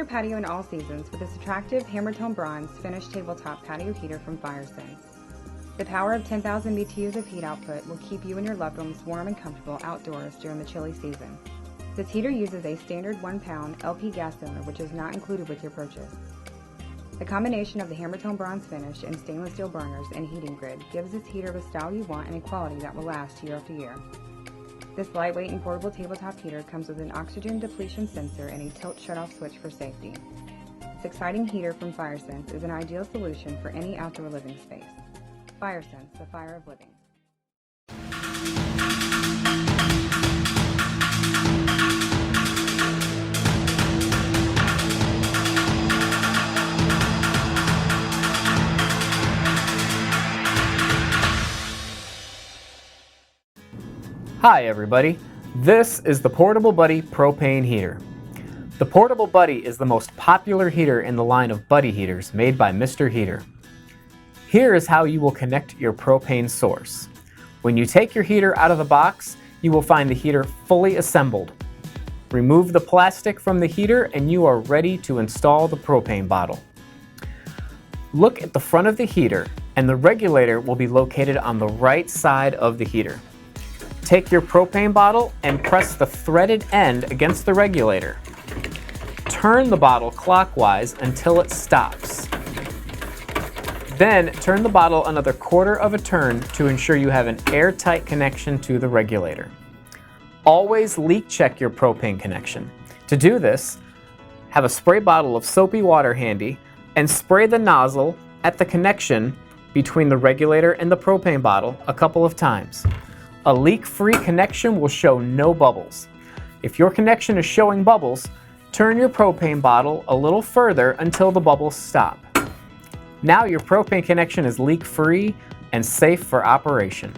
patio in all seasons with this attractive hammer-tone bronze finished tabletop patio heater from FireSense. The power of 10,000 BTUs of heat output will keep you and your loved ones warm and comfortable outdoors during the chilly season. This heater uses a standard 1-pound LP gas cylinder, which is not included with your purchase. The combination of the hammer-tone bronze finish and stainless steel burners and heating grid gives this heater the style you want and a quality that will last year after year. This lightweight and portable tabletop heater comes with an oxygen depletion sensor and a tilt shutoff switch for safety. This exciting heater from FireSense is an ideal solution for any outdoor living space. FireSense, the fire of living. Hi everybody, this is the Portable Buddy propane heater. The Portable Buddy is the most popular heater in the line of buddy heaters made by Mr. Heater. Here is how you will connect your propane source. When you take your heater out of the box, you will find the heater fully assembled. Remove the plastic from the heater and you are ready to install the propane bottle. Look at the front of the heater and the regulator will be located on the right side of the heater. Take your propane bottle and press the threaded end against the regulator. Turn the bottle clockwise until it stops. Then turn the bottle another quarter of a turn to ensure you have an airtight connection to the regulator. Always leak check your propane connection. To do this, have a spray bottle of soapy water handy and spray the nozzle at the connection between the regulator and the propane bottle a couple of times. A leak-free connection will show no bubbles. If your connection is showing bubbles, turn your propane bottle a little further until the bubbles stop. Now your propane connection is leak-free and safe for operation.